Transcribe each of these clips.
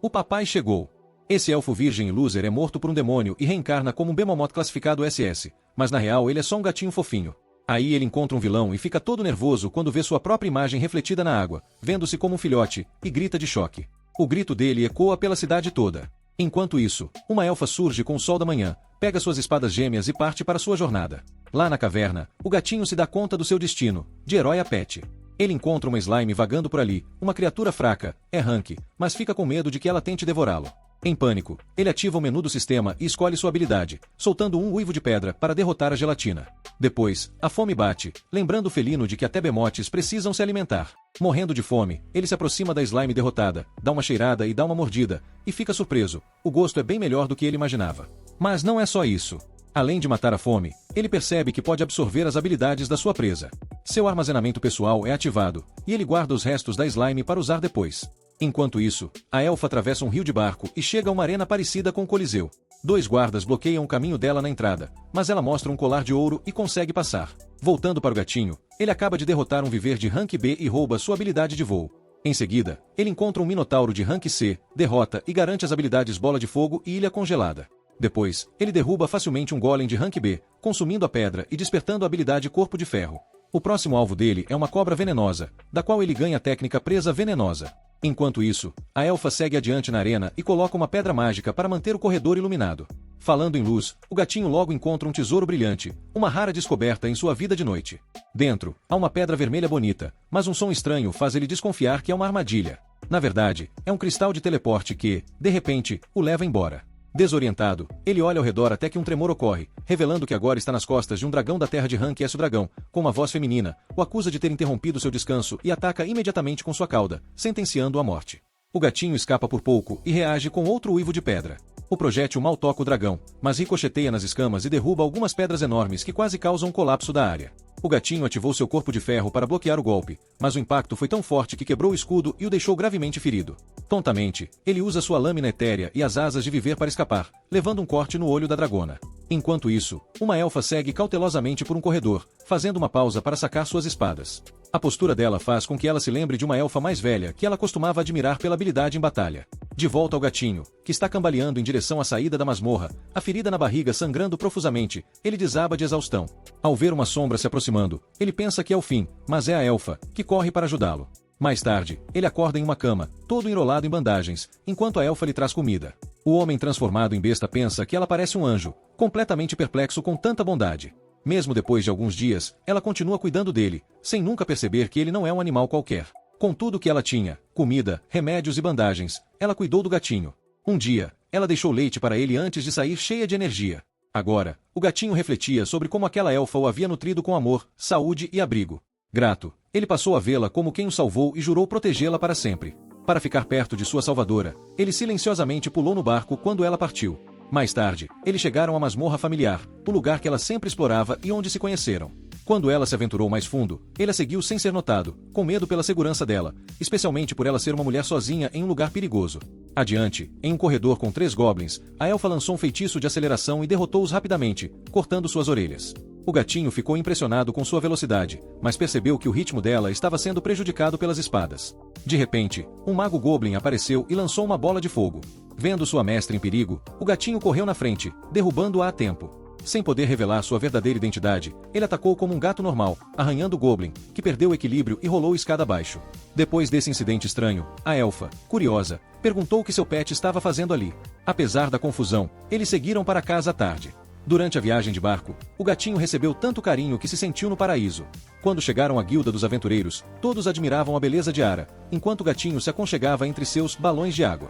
O papai chegou. Esse elfo virgem e loser é morto por um demônio e reencarna como um Bemomoth classificado SS, mas na real ele é só um gatinho fofinho. Aí ele encontra um vilão e fica todo nervoso quando vê sua própria imagem refletida na água, vendo-se como um filhote, e grita de choque. O grito dele ecoa pela cidade toda. Enquanto isso, uma elfa surge com o sol da manhã, pega suas espadas gêmeas e parte para sua jornada. Lá na caverna, o gatinho se dá conta do seu destino, de herói a pet. Ele encontra uma slime vagando por ali, uma criatura fraca, é Rank, mas fica com medo de que ela tente devorá-lo. Em pânico, ele ativa o menu do sistema e escolhe sua habilidade, soltando um uivo de pedra para derrotar a gelatina. Depois, a fome bate, lembrando o felino de que até bemotes precisam se alimentar. Morrendo de fome, ele se aproxima da slime derrotada, dá uma cheirada e dá uma mordida, e fica surpreso, o gosto é bem melhor do que ele imaginava. Mas não é só isso. Além de matar a fome, ele percebe que pode absorver as habilidades da sua presa. Seu armazenamento pessoal é ativado, e ele guarda os restos da slime para usar depois. Enquanto isso, a elfa atravessa um rio de barco e chega a uma arena parecida com o Coliseu. 2 guardas bloqueiam o caminho dela na entrada, mas ela mostra um colar de ouro e consegue passar. Voltando para o gatinho, ele acaba de derrotar um viver de Rank B e rouba sua habilidade de voo. Em seguida, ele encontra um minotauro de Rank C, derrota e garante as habilidades Bola de Fogo e Ilha Congelada. Depois, ele derruba facilmente um golem de Rank B, consumindo a pedra e despertando a habilidade Corpo de Ferro. O próximo alvo dele é uma cobra venenosa, da qual ele ganha a técnica Presa Venenosa. Enquanto isso, a elfa segue adiante na arena e coloca uma pedra mágica para manter o corredor iluminado. Falando em luz, o gatinho logo encontra um tesouro brilhante, uma rara descoberta em sua vida de noite. Dentro, há uma pedra vermelha bonita, mas um som estranho faz ele desconfiar que é uma armadilha. Na verdade, é um cristal de teleporte que, de repente, o leva embora. Desorientado, ele olha ao redor até que um tremor ocorre, revelando que agora está nas costas de um dragão da terra de Rank S. O dragão, com uma voz feminina, o acusa de ter interrompido seu descanso e ataca imediatamente com sua cauda, sentenciando-o à morte. O gatinho escapa por pouco e reage com outro uivo de pedra. O projétil mal toca o dragão, mas ricocheteia nas escamas e derruba algumas pedras enormes que quase causam um colapso da área. O gatinho ativou seu corpo de ferro para bloquear o golpe, mas o impacto foi tão forte que quebrou o escudo e o deixou gravemente ferido. Tontamente, ele usa sua lâmina etérea e as asas de viver para escapar, levando um corte no olho da dragona. Enquanto isso, uma elfa segue cautelosamente por um corredor, fazendo uma pausa para sacar suas espadas. A postura dela faz com que ela se lembre de uma elfa mais velha que ela costumava admirar pela habilidade em batalha. De volta ao gatinho, que está cambaleando em direção à saída da masmorra, a ferida na barriga sangrando profusamente, ele desaba de exaustão. Ao ver uma sombra se aproximando, ele pensa que é o fim, mas é a elfa, que corre para ajudá-lo. Mais tarde, ele acorda em uma cama, todo enrolado em bandagens, enquanto a elfa lhe traz comida. O homem transformado em besta pensa que ela parece um anjo, completamente perplexo com tanta bondade. Mesmo depois de alguns dias, ela continua cuidando dele, sem nunca perceber que ele não é um animal qualquer. Com tudo que ela tinha, comida, remédios e bandagens, ela cuidou do gatinho. Um dia, ela deixou leite para ele antes de sair cheia de energia. Agora, o gatinho refletia sobre como aquela elfa o havia nutrido com amor, saúde e abrigo. Grato, ele passou a vê-la como quem o salvou e jurou protegê-la para sempre. Para ficar perto de sua salvadora, ele silenciosamente pulou no barco quando ela partiu. Mais tarde, eles chegaram à masmorra familiar, o lugar que ela sempre explorava e onde se conheceram. Quando ela se aventurou mais fundo, ele a seguiu sem ser notado, com medo pela segurança dela, especialmente por ela ser uma mulher sozinha em um lugar perigoso. Adiante, em um corredor com 3 goblins, a elfa lançou um feitiço de aceleração e derrotou-os rapidamente, cortando suas orelhas. O gatinho ficou impressionado com sua velocidade, mas percebeu que o ritmo dela estava sendo prejudicado pelas espadas. De repente, um mago goblin apareceu e lançou uma bola de fogo. Vendo sua mestra em perigo, o gatinho correu na frente, derrubando-a a tempo. Sem poder revelar sua verdadeira identidade, ele atacou como um gato normal, arranhando o Goblin, que perdeu o equilíbrio e rolou escada abaixo. Depois desse incidente estranho, a elfa, curiosa, perguntou o que seu pet estava fazendo ali. Apesar da confusão, eles seguiram para casa à tarde. Durante a viagem de barco, o gatinho recebeu tanto carinho que se sentiu no paraíso. Quando chegaram à guilda dos aventureiros, todos admiravam a beleza de Ara, enquanto o gatinho se aconchegava entre seus balões de água.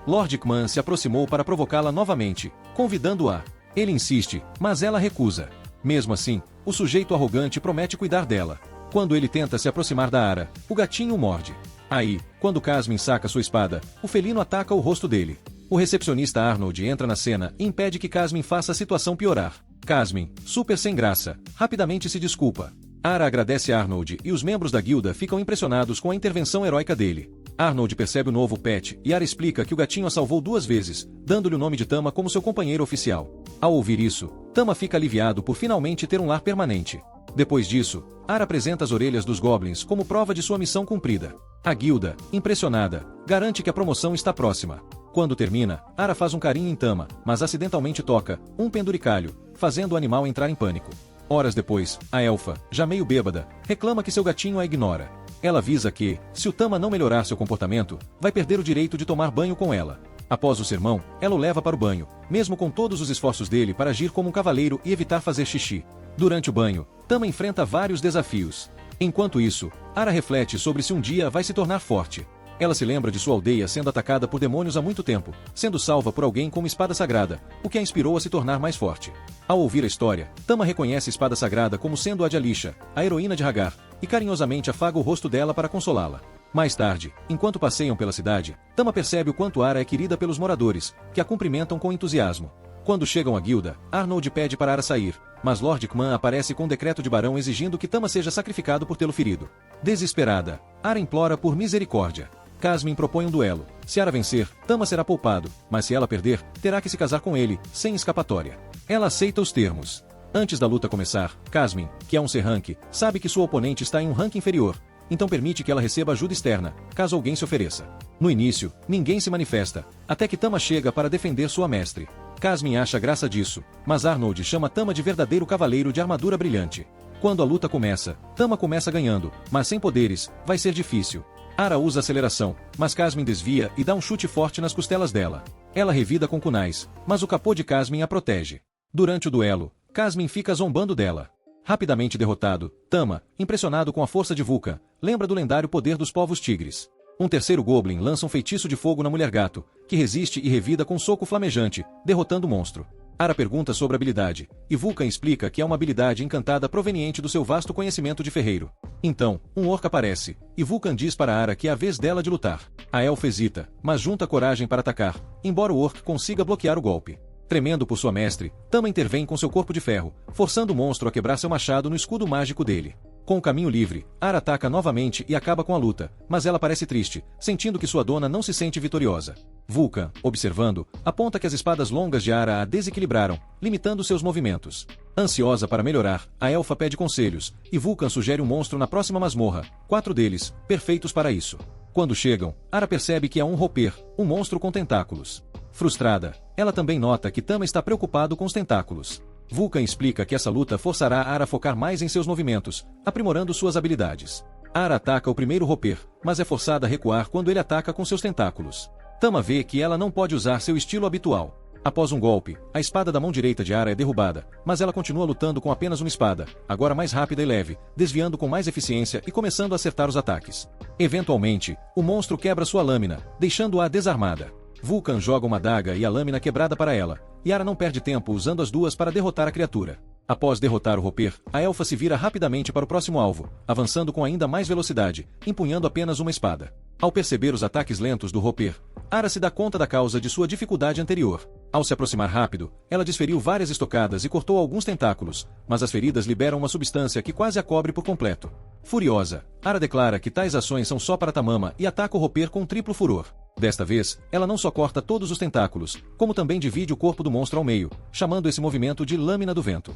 Lord Kman se aproximou para provocá-la novamente, convidando-a. Ele insiste, mas ela recusa. Mesmo assim, o sujeito arrogante promete cuidar dela. Quando ele tenta se aproximar da Ara, o gatinho o morde. Aí, quando Casmin saca sua espada, o felino ataca o rosto dele. O recepcionista Arnold entra na cena e impede que Casmin faça a situação piorar. Casmin, super sem graça, rapidamente se desculpa. Ara agradece a Arnold e os membros da guilda ficam impressionados com a intervenção heróica dele. Arnold percebe o novo pet e Ara explica que o gatinho a salvou 2 vezes, dando-lhe o nome de Tama como seu companheiro oficial. Ao ouvir isso, Tama fica aliviado por finalmente ter um lar permanente. Depois disso, Ara apresenta as orelhas dos goblins como prova de sua missão cumprida. A guilda, impressionada, garante que a promoção está próxima. Quando termina, Ara faz um carinho em Tama, mas acidentalmente toca um penduricalho, fazendo o animal entrar em pânico. Horas depois, a elfa, já meio bêbada, reclama que seu gatinho a ignora. Ela avisa que, se o Tama não melhorar seu comportamento, vai perder o direito de tomar banho com ela. Após o sermão, ela o leva para o banho, mesmo com todos os esforços dele para agir como um cavaleiro e evitar fazer xixi. Durante o banho, Tama enfrenta vários desafios. Enquanto isso, Ara reflete sobre se um dia vai se tornar forte. Ela se lembra de sua aldeia sendo atacada por demônios há muito tempo, sendo salva por alguém com uma espada sagrada, o que a inspirou a se tornar mais forte. Ao ouvir a história, Tama reconhece a espada sagrada como sendo a de Alisha, a heroína de Hagar, e carinhosamente afaga o rosto dela para consolá-la. Mais tarde, enquanto passeiam pela cidade, Tama percebe o quanto Ara é querida pelos moradores, que a cumprimentam com entusiasmo. Quando chegam à guilda, Arnold pede para Ara sair, mas Lord Kman aparece com um decreto de barão exigindo que Tama seja sacrificado por tê-lo ferido. Desesperada, Ara implora por misericórdia. Casmin propõe um duelo. Se Ara vencer, Tama será poupado, mas se ela perder, terá que se casar com ele, sem escapatória. Ela aceita os termos. Antes da luta começar, Casmin, que é um C-Rank, sabe que sua oponente está em um rank inferior, então permite que ela receba ajuda externa, caso alguém se ofereça. No início, ninguém se manifesta, até que Tama chega para defender sua mestre. Casmin acha graça disso, mas Arnold chama Tama de verdadeiro cavaleiro de armadura brilhante. Quando a luta começa, Tama começa ganhando, mas sem poderes, vai ser difícil. Ara usa aceleração, mas Casmin desvia e dá um chute forte nas costelas dela. Ela revida com kunais, mas o capô de Casmin a protege. Durante o duelo, Casmin fica zombando dela. Rapidamente derrotado, Tama, impressionado com a força de Vulcan, lembra do lendário poder dos povos tigres. Um terceiro Goblin lança um feitiço de fogo na mulher-gato, que resiste e revida com um soco flamejante, derrotando o monstro. Ara pergunta sobre a habilidade, e Vulcan explica que é uma habilidade encantada proveniente do seu vasto conhecimento de ferreiro. Então, um orc aparece, e Vulcan diz para Ara que é a vez dela de lutar. A elfa hesita, mas junta coragem para atacar, embora o orc consiga bloquear o golpe. Tremendo por sua mestre, Tama intervém com seu corpo de ferro, forçando o monstro a quebrar seu machado no escudo mágico dele. Com o caminho livre, Ara ataca novamente e acaba com a luta, mas ela parece triste, sentindo que sua dona não se sente vitoriosa. Vulcan, observando, aponta que as espadas longas de Ara a desequilibraram, limitando seus movimentos. Ansiosa para melhorar, a elfa pede conselhos, e Vulcan sugere um monstro na próxima masmorra, 4 deles, perfeitos para isso. Quando chegam, Ara percebe que é um Roper, um monstro com tentáculos. Frustrada, ela também nota que Tama está preocupado com os tentáculos. Vulcan explica que essa luta forçará Ara a focar mais em seus movimentos, aprimorando suas habilidades. Ara ataca o primeiro Roper, mas é forçada a recuar quando ele ataca com seus tentáculos. Tama vê que ela não pode usar seu estilo habitual. Após um golpe, a espada da mão direita de Ara é derrubada, mas ela continua lutando com apenas uma espada, agora mais rápida e leve, desviando com mais eficiência e começando a acertar os ataques. Eventualmente, o monstro quebra sua lâmina, deixando-a desarmada. Vulcan joga uma adaga e a lâmina quebrada para ela, e Ara não perde tempo usando as duas para derrotar a criatura. Após derrotar o Roper, a elfa se vira rapidamente para o próximo alvo, avançando com ainda mais velocidade, empunhando apenas uma espada. Ao perceber os ataques lentos do Roper, Ara se dá conta da causa de sua dificuldade anterior. Ao se aproximar rápido, ela desferiu várias estocadas e cortou alguns tentáculos, mas as feridas liberam uma substância que quase a cobre por completo. Furiosa, Ara declara que tais ações são só para Tamama e ataca o Roper com triplo furor. Desta vez, ela não só corta todos os tentáculos, como também divide o corpo do monstro ao meio, chamando esse movimento de Lâmina do Vento.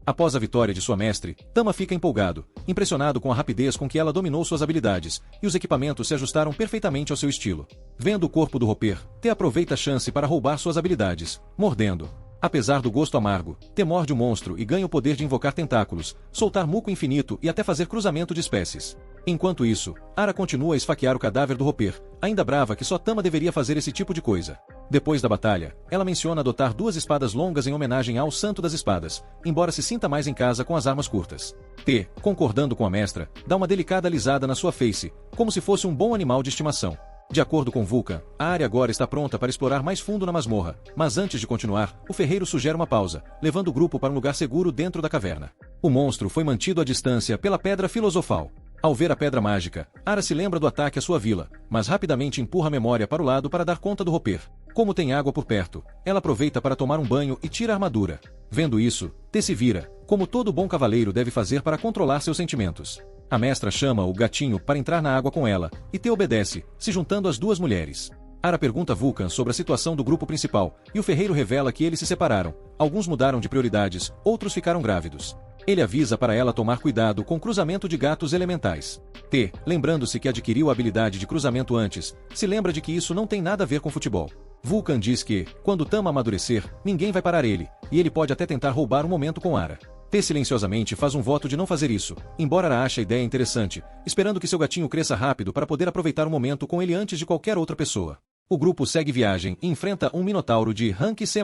Após a vitória de sua mestre, Tama fica empolgado, impressionado com a rapidez com que ela dominou suas habilidades, e os equipamentos se ajustaram perfeitamente ao seu estilo. Vendo o corpo do Roper, T aproveita a chance para roubar suas habilidades, mordendo. Apesar do gosto amargo, T morde o monstro e ganha o poder de invocar tentáculos, soltar muco infinito e até fazer cruzamento de espécies. Enquanto isso, Ara continua a esfaquear o cadáver do Roper, ainda brava que só Tama deveria fazer esse tipo de coisa. Depois da batalha, ela menciona adotar 2 espadas longas em homenagem ao Santo das Espadas, embora se sinta mais em casa com as armas curtas. T, concordando com a mestra, dá uma delicada alisada na sua face, como se fosse um bom animal de estimação. De acordo com Vulcan, a área agora está pronta para explorar mais fundo na masmorra, mas antes de continuar, o ferreiro sugere uma pausa, levando o grupo para um lugar seguro dentro da caverna. O monstro foi mantido à distância pela Pedra Filosofal. Ao ver a pedra mágica, Ara se lembra do ataque à sua vila, mas rapidamente empurra a memória para o lado para dar conta do Roper. Como tem água por perto, ela aproveita para tomar um banho e tira a armadura. Vendo isso, T se vira, como todo bom cavaleiro deve fazer para controlar seus sentimentos. A mestra chama o gatinho para entrar na água com ela, e T obedece, se juntando às 2 mulheres. Ara pergunta a Vulcan sobre a situação do grupo principal, e o ferreiro revela que eles se separaram. Alguns mudaram de prioridades, outros ficaram grávidos. Ele avisa para ela tomar cuidado com cruzamento de gatos elementais. T, lembrando-se que adquiriu a habilidade de cruzamento antes, se lembra de que isso não tem nada a ver com futebol. Vulcan diz que, quando Tama amadurecer, ninguém vai parar ele, e ele pode até tentar roubar um momento com Ara. T silenciosamente faz um voto de não fazer isso, embora Ara ache a ideia interessante, esperando que seu gatinho cresça rápido para poder aproveitar o momento com ele antes de qualquer outra pessoa. O grupo segue viagem e enfrenta um minotauro de rank C+.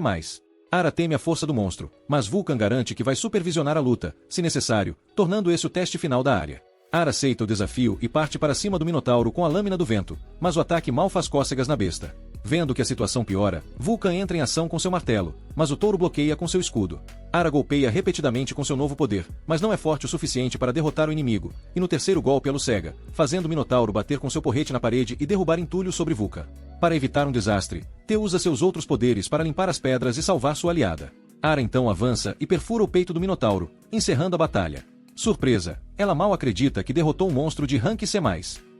Ara teme a força do monstro, mas Vulcan garante que vai supervisionar a luta, se necessário, tornando esse o teste final da área. Ara aceita o desafio e parte para cima do minotauro com a lâmina do vento, mas o ataque mal faz cócegas na besta. Vendo que a situação piora, Vulcan entra em ação com seu martelo, mas o touro bloqueia com seu escudo. Ara golpeia repetidamente com seu novo poder, mas não é forte o suficiente para derrotar o inimigo, e no terceiro golpe ela o cega, fazendo o minotauro bater com seu porrete na parede e derrubar entulho sobre Vulcan. Para evitar um desastre, T usa seus outros poderes para limpar as pedras e salvar sua aliada. Ara então avança e perfura o peito do minotauro, encerrando a batalha. Surpresa, ela mal acredita que derrotou um monstro de rank C+.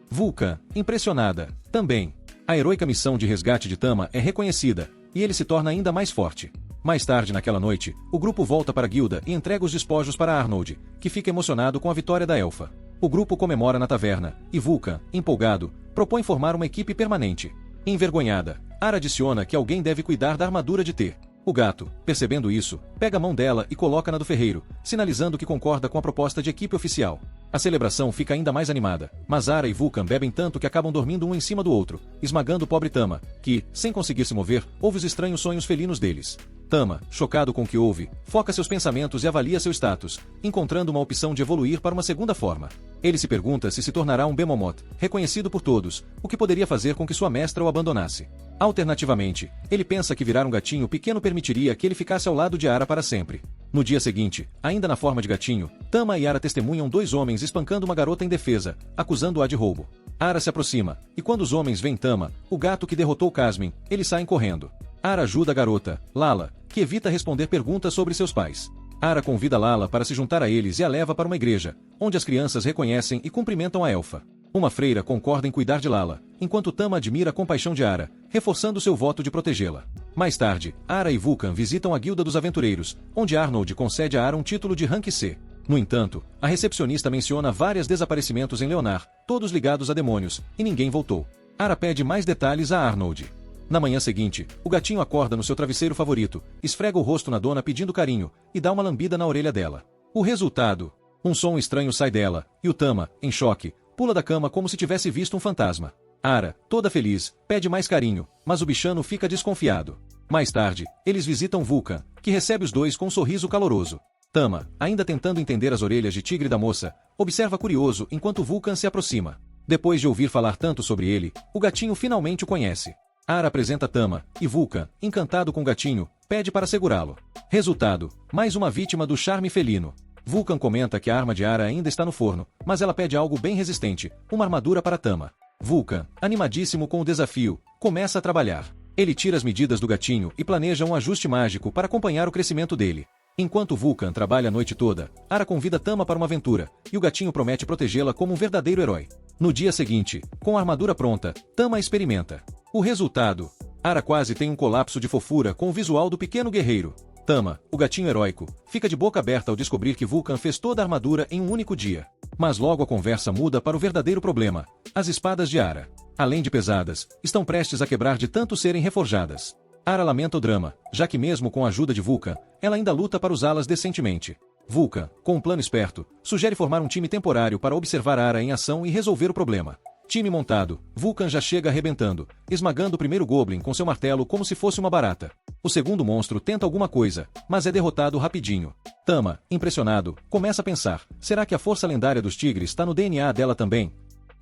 Vulcan, impressionada, também. A heroica missão de resgate de Tama é reconhecida, e ele se torna ainda mais forte. Mais tarde naquela noite, o grupo volta para a guilda e entrega os despojos para Arnold, que fica emocionado com a vitória da elfa. O grupo comemora na taverna, e Vulcan, empolgado, propõe formar uma equipe permanente. Envergonhada, Ara adiciona que alguém deve cuidar da armadura de T. O gato, percebendo isso, pega a mão dela e coloca na do ferreiro, sinalizando que concorda com a proposta de equipe oficial. A celebração fica ainda mais animada, mas Ara e Vulcan bebem tanto que acabam dormindo um em cima do outro, esmagando o pobre Tama, que, sem conseguir se mover, ouve os estranhos sonhos felinos deles. Tama, chocado com o que ouve, foca seus pensamentos e avalia seu status, encontrando uma opção de evoluir para uma segunda forma. Ele se pergunta se tornará um Bemomoth, reconhecido por todos, o que poderia fazer com que sua mestra o abandonasse. Alternativamente, ele pensa que virar um gatinho pequeno permitiria que ele ficasse ao lado de Ara para sempre. No dia seguinte, ainda na forma de gatinho, Tama e Ara testemunham dois homens espancando uma garota indefesa, acusando-a de roubo. Ara se aproxima, e quando os homens veem Tama, o gato que derrotou Casmin, eles saem correndo. Ara ajuda a garota, Lala, que evita responder perguntas sobre seus pais. Ara convida Lala para se juntar a eles e a leva para uma igreja, onde as crianças reconhecem e cumprimentam a elfa. Uma freira concorda em cuidar de Lala, enquanto Tama admira a compaixão de Ara, reforçando seu voto de protegê-la. Mais tarde, Ara e Vulcan visitam a Guilda dos Aventureiros, onde Arnold concede a Ara um título de rank C. No entanto, a recepcionista menciona vários desaparecimentos em Leonar, todos ligados a demônios, e ninguém voltou. Ara pede mais detalhes a Arnold. Na manhã seguinte, o gatinho acorda no seu travesseiro favorito, esfrega o rosto na dona pedindo carinho, e dá uma lambida na orelha dela. O resultado? Um som estranho sai dela, e o Tama, em choque, pula da cama como se tivesse visto um fantasma. Ara, toda feliz, pede mais carinho, mas o bichano fica desconfiado. Mais tarde, eles visitam Vulcan, que recebe os dois com um sorriso caloroso. Tama, ainda tentando entender as orelhas de tigre da moça, observa curioso enquanto Vulcan se aproxima. Depois de ouvir falar tanto sobre ele, o gatinho finalmente o conhece. Ara apresenta Tama, e Vulcan, encantado com o gatinho, pede para segurá-lo. Resultado, mais uma vítima do charme felino. Vulcan comenta que a arma de Ara ainda está no forno, mas ela pede algo bem resistente, uma armadura para Tama. Vulcan, animadíssimo com o desafio, começa a trabalhar. Ele tira as medidas do gatinho e planeja um ajuste mágico para acompanhar o crescimento dele. Enquanto Vulcan trabalha a noite toda, Ara convida Tama para uma aventura, e o gatinho promete protegê-la como um verdadeiro herói. No dia seguinte, com a armadura pronta, Tama experimenta. O resultado? Ara quase tem um colapso de fofura com o visual do pequeno guerreiro. Tama, o gatinho heróico, fica de boca aberta ao descobrir que Vulcan fez toda a armadura em um único dia. Mas logo a conversa muda para o verdadeiro problema: as espadas de Ara. Além de pesadas, estão prestes a quebrar de tanto serem reforjadas. Ara lamenta o drama, já que mesmo com a ajuda de Vulcan, ela ainda luta para usá-las decentemente. Vulcan, com um plano esperto, sugere formar um time temporário para observar Ara em ação e resolver o problema. Time montado, Vulcan já chega arrebentando, esmagando o primeiro Goblin com seu martelo como se fosse uma barata. O segundo monstro tenta alguma coisa, mas é derrotado rapidinho. Tama, impressionado, começa a pensar: será que a força lendária dos tigres está no DNA dela também?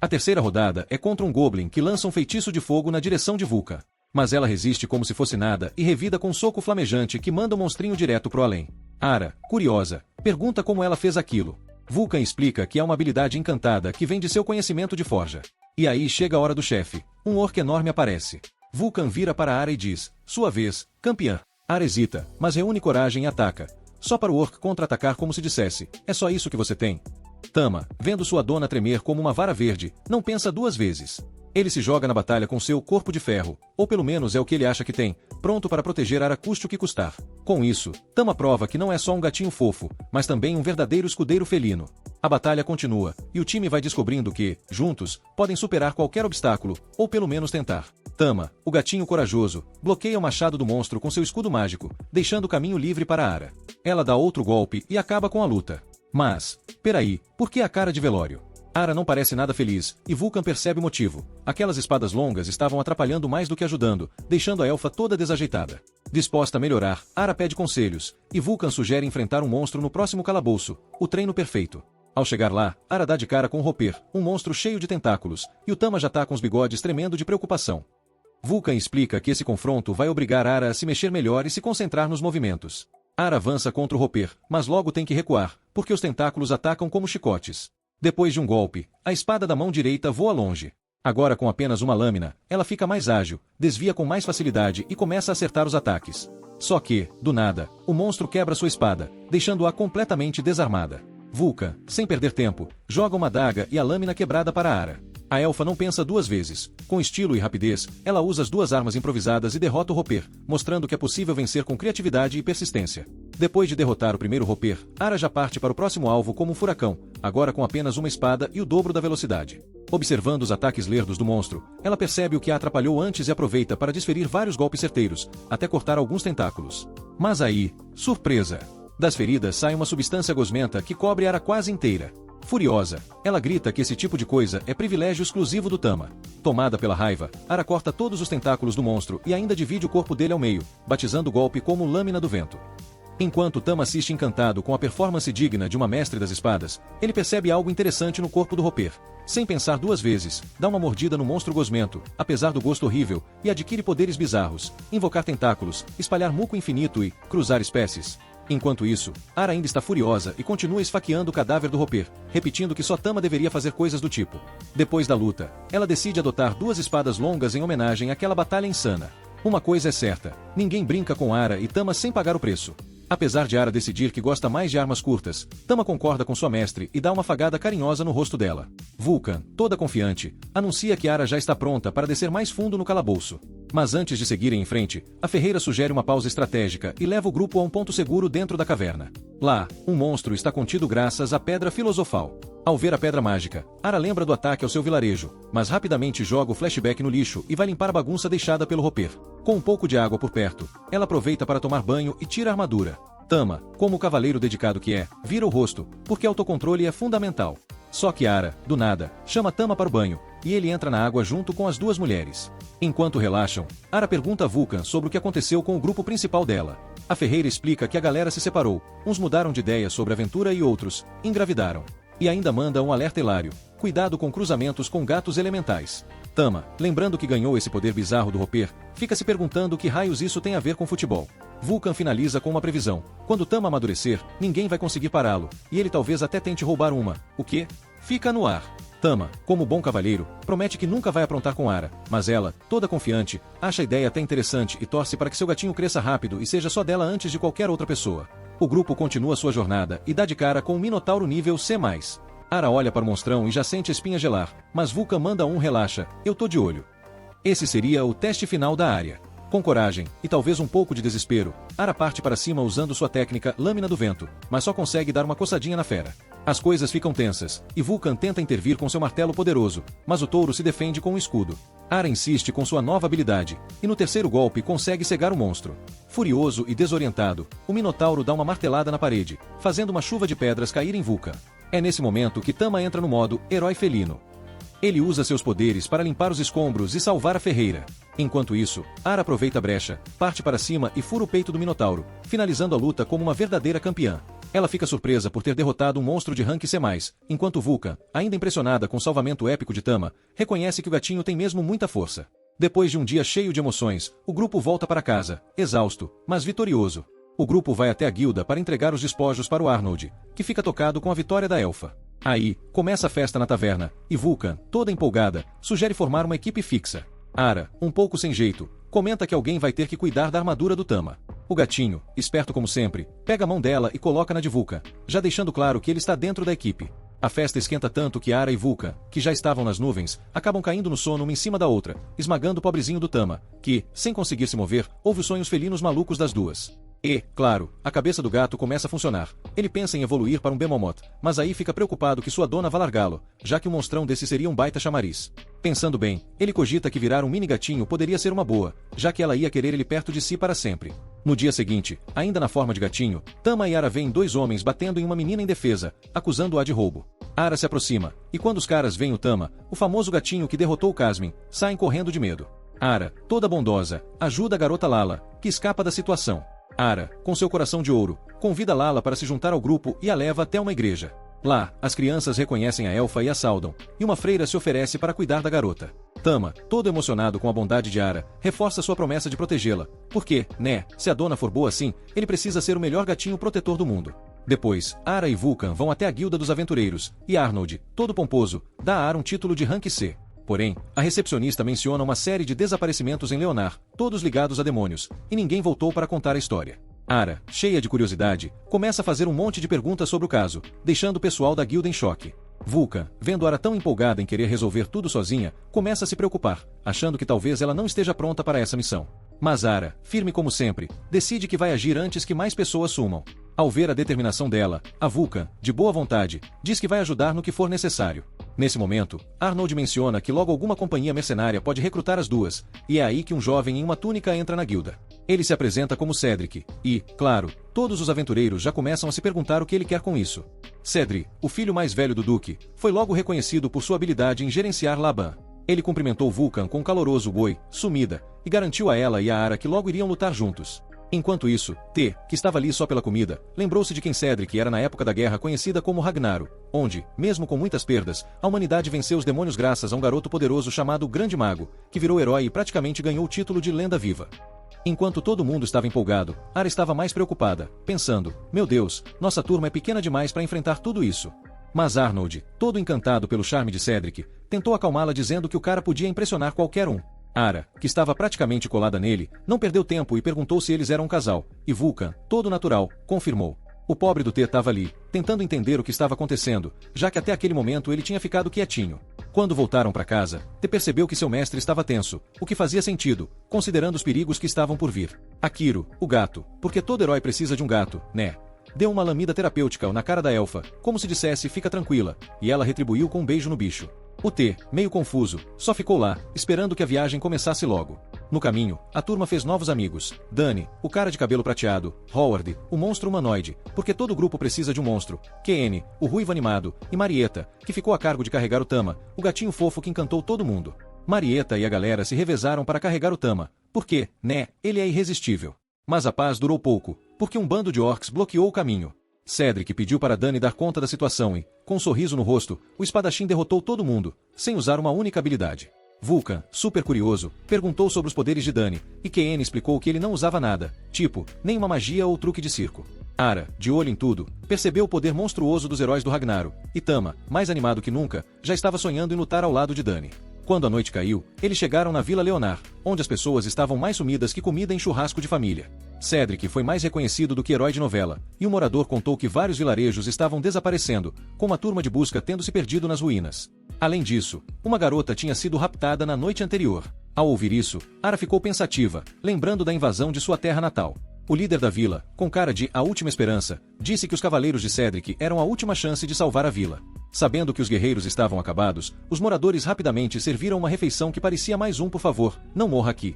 A terceira rodada é contra um Goblin que lança um feitiço de fogo na direção de Vulcan. Mas ela resiste como se fosse nada e revida com um soco flamejante que manda o monstrinho direto pro além. Ara, curiosa, pergunta como ela fez aquilo. Vulcan explica que é uma habilidade encantada que vem de seu conhecimento de forja. E aí chega a hora do chefe. Um orc enorme aparece. Vulcan vira para Ara e diz: sua vez, campeã. Ara hesita, mas reúne coragem e ataca. Só para o orc contra-atacar como se dissesse: é só isso que você tem? Tama, vendo sua dona tremer como uma vara verde, não pensa duas vezes. Ele se joga na batalha com seu corpo de ferro, ou pelo menos é o que ele acha que tem, pronto para proteger Ara custe o que custar. Com isso, Tama prova que não é só um gatinho fofo, mas também um verdadeiro escudeiro felino. A batalha continua, e o time vai descobrindo que, juntos, podem superar qualquer obstáculo, ou pelo menos tentar. Tama, o gatinho corajoso, bloqueia o machado do monstro com seu escudo mágico, deixando o caminho livre para Ara. Ela dá outro golpe e acaba com a luta. Mas, peraí, por que a cara de velório? Ara não parece nada feliz, e Vulcan percebe o motivo. Aquelas espadas longas estavam atrapalhando mais do que ajudando, deixando a elfa toda desajeitada. Disposta a melhorar, Ara pede conselhos, e Vulcan sugere enfrentar um monstro no próximo calabouço, o treino perfeito. Ao chegar lá, Ara dá de cara com Roper, um monstro cheio de tentáculos, e o Tama já tá com os bigodes tremendo de preocupação. Vulcan explica que esse confronto vai obrigar Ara a se mexer melhor e se concentrar nos movimentos. Ara avança contra o Roper, mas logo tem que recuar, porque os tentáculos atacam como chicotes. Depois de um golpe, a espada da mão direita voa longe. Agora com apenas uma lâmina, ela fica mais ágil, desvia com mais facilidade e começa a acertar os ataques. Só que, do nada, o monstro quebra sua espada, deixando-a completamente desarmada. Vulcan, sem perder tempo, joga uma adaga e a lâmina quebrada para Ara. A elfa não pensa duas vezes. Com estilo e rapidez, ela usa as duas armas improvisadas e derrota o Roper, mostrando que é possível vencer com criatividade e persistência. Depois de derrotar o primeiro Roper, Ara já parte para o próximo alvo como um furacão, agora com apenas uma espada e o dobro da velocidade. Observando os ataques lerdos do monstro, ela percebe o que a atrapalhou antes e aproveita para desferir vários golpes certeiros, até cortar alguns tentáculos. Mas aí, surpresa! Das feridas sai uma substância gosmenta que cobre Ara quase inteira. Furiosa, ela grita que esse tipo de coisa é privilégio exclusivo do Tama. Tomada pela raiva, Ara corta todos os tentáculos do monstro e ainda divide o corpo dele ao meio, batizando o golpe como Lâmina do Vento. Enquanto Tama assiste encantado com a performance digna de uma mestre das espadas, ele percebe algo interessante no corpo do Roper. Sem pensar duas vezes, dá uma mordida no monstro gosmento, apesar do gosto horrível, e adquire poderes bizarros, invocar tentáculos, espalhar muco infinito e cruzar espécies. Enquanto isso, Ara ainda está furiosa e continua esfaqueando o cadáver do Roper, repetindo que só Tama deveria fazer coisas do tipo. Depois da luta, ela decide adotar duas espadas longas em homenagem àquela batalha insana. Uma coisa é certa, ninguém brinca com Ara e Tama sem pagar o preço. Apesar de Ara decidir que gosta mais de armas curtas, Tama concorda com sua mestre e dá uma afagada carinhosa no rosto dela. Vulcan, toda confiante, anuncia que Ara já está pronta para descer mais fundo no calabouço. Mas antes de seguirem em frente, a ferreira sugere uma pausa estratégica e leva o grupo a um ponto seguro dentro da caverna. Lá, um monstro está contido graças à Pedra Filosofal. Ao ver a pedra mágica, Ara lembra do ataque ao seu vilarejo, mas rapidamente joga o flashback no lixo e vai limpar a bagunça deixada pelo Roper. Com um pouco de água por perto, ela aproveita para tomar banho e tira a armadura. Tama, como o cavaleiro dedicado que é, vira o rosto, porque autocontrole é fundamental. Só que Ara, do nada, chama Tama para o banho, e ele entra na água junto com as duas mulheres. Enquanto relaxam, Ara pergunta a Vulcan sobre o que aconteceu com o grupo principal dela. A ferreira explica que a galera se separou, uns mudaram de ideia sobre a aventura e outros engravidaram. E ainda manda um alerta hilário: cuidado com cruzamentos com gatos elementais. Tama, lembrando que ganhou esse poder bizarro do Roper, fica se perguntando o que raios isso tem a ver com futebol. Vulcan finaliza com uma previsão: quando Tama amadurecer, ninguém vai conseguir pará-lo, e ele talvez até tente roubar uma. O quê? Fica no ar. Tama, como bom cavalheiro, promete que nunca vai aprontar com Ara, mas ela, toda confiante, acha a ideia até interessante e torce para que seu gatinho cresça rápido e seja só dela antes de qualquer outra pessoa. O grupo continua sua jornada e dá de cara com um Minotauro nível C+. Ara olha para o monstrão e já sente a espinha gelar, mas Vulcan manda um relaxa, eu tô de olho. Esse seria o teste final da área. Com coragem, e talvez um pouco de desespero, Ara parte para cima usando sua técnica Lâmina do Vento, mas só consegue dar uma coçadinha na fera. As coisas ficam tensas, e Vulcan tenta intervir com seu martelo poderoso, mas o touro se defende com um escudo. Ara insiste com sua nova habilidade, e no terceiro golpe consegue cegar o monstro. Furioso e desorientado, o Minotauro dá uma martelada na parede, fazendo uma chuva de pedras cair em Vulcan. É nesse momento que Tama entra no modo Herói Felino. Ele usa seus poderes para limpar os escombros e salvar a ferreira. Enquanto isso, Ara aproveita a brecha, parte para cima e fura o peito do Minotauro, finalizando a luta como uma verdadeira campeã. Ela fica surpresa por ter derrotado um monstro de rank C+, enquanto Vulcan, ainda impressionada com o salvamento épico de Tama, reconhece que o gatinho tem mesmo muita força. Depois de um dia cheio de emoções, o grupo volta para casa, exausto, mas vitorioso. O grupo vai até a guilda para entregar os despojos para o Arnold, que fica tocado com a vitória da elfa. Aí, começa a festa na taverna, e Vulcan, toda empolgada, sugere formar uma equipe fixa. Ara, um pouco sem jeito, comenta que alguém vai ter que cuidar da armadura do Tama. O gatinho, esperto como sempre, pega a mão dela e coloca na de Vulcan, já deixando claro que ele está dentro da equipe. A festa esquenta tanto que Ara e Vulcan, que já estavam nas nuvens, acabam caindo no sono uma em cima da outra, esmagando o pobrezinho do Tama, que, sem conseguir se mover, ouve os sonhos felinos malucos das duas. E, claro, a cabeça do gato começa a funcionar. Ele pensa em evoluir para um Bemomoth, mas aí fica preocupado que sua dona vá largá-lo, já que um monstrão desse seria um baita chamariz. Pensando bem, ele cogita que virar um mini gatinho poderia ser uma boa, já que ela ia querer ele perto de si para sempre. No dia seguinte, ainda na forma de gatinho, Tama e Ara veem dois homens batendo em uma menina indefesa, acusando-a de roubo. Ara se aproxima, e quando os caras veem o Tama, o famoso gatinho que derrotou o Casmin, saem correndo de medo. Ara, toda bondosa, ajuda a garota Lala, que escapa da situação. Ara, com seu coração de ouro, convida Lala para se juntar ao grupo e a leva até uma igreja. Lá, as crianças reconhecem a elfa e a saudam, e uma freira se oferece para cuidar da garota. Tama, todo emocionado com a bondade de Ara, reforça sua promessa de protegê-la, porque, né, se a dona for boa assim, ele precisa ser o melhor gatinho protetor do mundo. Depois, Ara e Vulcan vão até a Guilda dos Aventureiros, e Arnold, todo pomposo, dá a Ara um título de rank C. Porém, a recepcionista menciona uma série de desaparecimentos em Leonar, todos ligados a demônios, e ninguém voltou para contar a história. Ara, cheia de curiosidade, começa a fazer um monte de perguntas sobre o caso, deixando o pessoal da guilda em choque. Vulcan, vendo Ara tão empolgada em querer resolver tudo sozinha, começa a se preocupar, achando que talvez ela não esteja pronta para essa missão. Mas Ara, firme como sempre, decide que vai agir antes que mais pessoas sumam. Ao ver a determinação dela, a Vulcan, de boa vontade, diz que vai ajudar no que for necessário. Nesse momento, Arnold menciona que logo alguma companhia mercenária pode recrutar as duas, e é aí que um jovem em uma túnica entra na guilda. Ele se apresenta como Cedric, e, claro, todos os aventureiros já começam a se perguntar o que ele quer com isso. Cedric, o filho mais velho do Duque, foi logo reconhecido por sua habilidade em gerenciar Laban. Ele cumprimentou Vulcan com um caloroso oi, sumida, e garantiu a ela e a Ara que logo iriam lutar juntos. Enquanto isso, T, que estava ali só pela comida, lembrou-se de quem Cedric era na época da guerra conhecida como Ragnaro, onde, mesmo com muitas perdas, a humanidade venceu os demônios graças a um garoto poderoso chamado Grande Mago, que virou herói e praticamente ganhou o título de lenda viva. Enquanto todo mundo estava empolgado, Ara estava mais preocupada, pensando, meu Deus, nossa turma é pequena demais para enfrentar tudo isso. Mas Arnold, todo encantado pelo charme de Cedric, tentou acalmá-la dizendo que o cara podia impressionar qualquer um. Ara, que estava praticamente colada nele, não perdeu tempo e perguntou se eles eram um casal, e Vulcan, todo natural, confirmou. O pobre do T estava ali, tentando entender o que estava acontecendo, já que até aquele momento ele tinha ficado quietinho. Quando voltaram para casa, T percebeu que seu mestre estava tenso, o que fazia sentido, considerando os perigos que estavam por vir. Akiro, o gato, porque todo herói precisa de um gato, né? Deu uma lamida terapêutica na cara da elfa, como se dissesse fica tranquila, e ela retribuiu com um beijo no bicho. O T, meio confuso, só ficou lá, esperando que a viagem começasse logo. No caminho, a turma fez novos amigos. Dani, o cara de cabelo prateado, Howard, o monstro humanoide, porque todo grupo precisa de um monstro, Ken, o ruivo animado, e Marieta, que ficou a cargo de carregar o Tama, o gatinho fofo que encantou todo mundo. Marieta e a galera se revezaram para carregar o Tama, porque, né, ele é irresistível. Mas a paz durou pouco, porque um bando de orcs bloqueou o caminho. Cedric pediu para Dani dar conta da situação e, com um sorriso no rosto, o espadachim derrotou todo mundo, sem usar uma única habilidade. Vulcan, super curioso, perguntou sobre os poderes de Dani, e Ken explicou que ele não usava nada, tipo, nem uma magia ou truque de circo. Ara, de olho em tudo, percebeu o poder monstruoso dos heróis do Ragnaro, e Tama, mais animado que nunca, já estava sonhando em lutar ao lado de Dani. Quando a noite caiu, eles chegaram na Vila Leonar, onde as pessoas estavam mais sumidas que comida em churrasco de família. Cedric foi mais reconhecido do que herói de novela, e o morador contou que vários vilarejos estavam desaparecendo, com uma turma de busca tendo se perdido nas ruínas. Além disso, uma garota tinha sido raptada na noite anterior. Ao ouvir isso, Ara ficou pensativa, lembrando da invasão de sua terra natal. O líder da vila, com cara de A Última Esperança, disse que os cavaleiros de Cedric eram a última chance de salvar a vila. Sabendo que os guerreiros estavam acabados, os moradores rapidamente serviram uma refeição que parecia mais um por favor, não morra aqui.